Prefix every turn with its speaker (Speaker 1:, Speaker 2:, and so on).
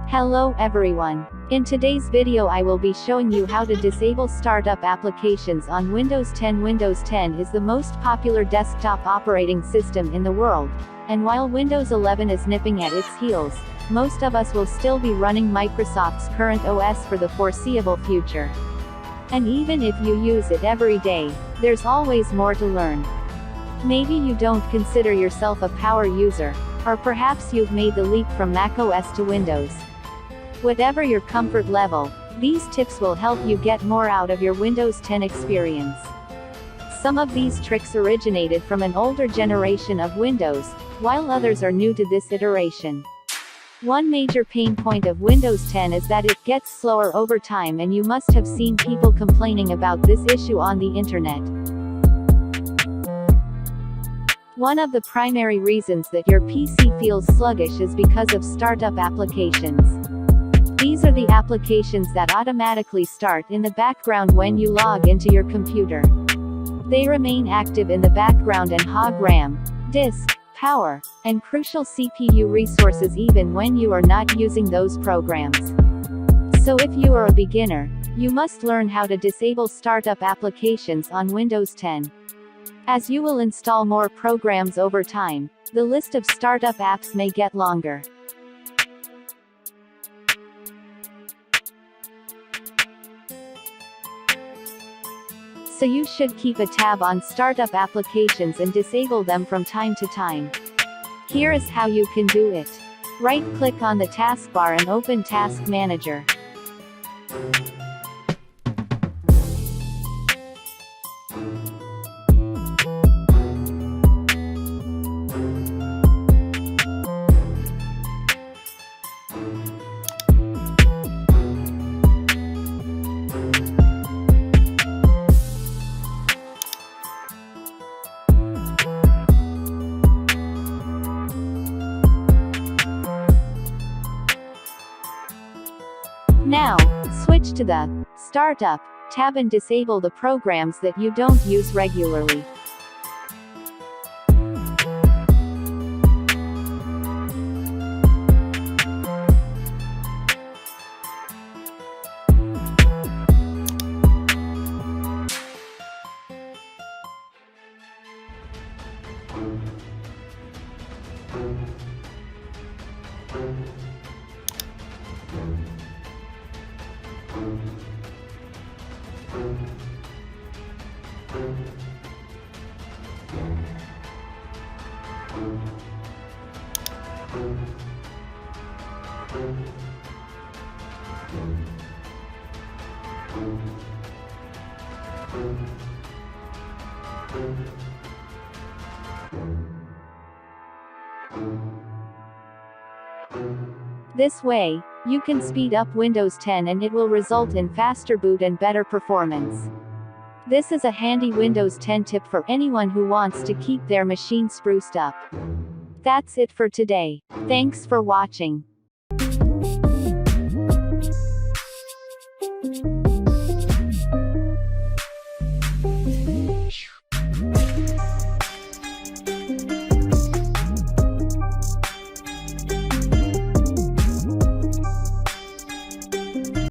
Speaker 1: Hello everyone. In today's video I will be showing you how to disable startup applications on Windows 10. Windows 10 is the most popular desktop operating system in the world, and while Windows 11 is nipping at its heels, most of us will still be running Microsoft's current OS for the foreseeable future. And even if you use it every day, there's always more to learn. Maybe you don't consider yourself a power user, or perhaps you've made the leap from macOS to Windows. Whatever your comfort level, these tips will help you get more out of your Windows 10 experience. Some of these tricks originated from an older generation of Windows, while others are new to this iteration. One major pain point of Windows 10 is that it gets slower over time, and you must have seen people complaining about this issue on the internet. One of the primary reasons that your PC feels sluggish is because of startup applications. These are the applications that automatically start in the background when you log into your computer. They remain active in the background and hog RAM, disk, power, and crucial CPU resources even when you are not using those programs. So if you are a beginner, you must learn how to disable startup applications on Windows 10. As you will install more programs over time, the list of startup apps may get longer. So you should keep a tab on startup applications and disable them from time to time. Here is how you can do it. Right-click on the taskbar and open Task Manager. Now, switch to the Startup tab and disable the programs that you don't use regularly. This way, you can speed up Windows 10 and it will result in faster boot and better performance. This is a handy Windows 10 tip for anyone who wants to keep their machine spruced up. That's it for today. Thanks for watching.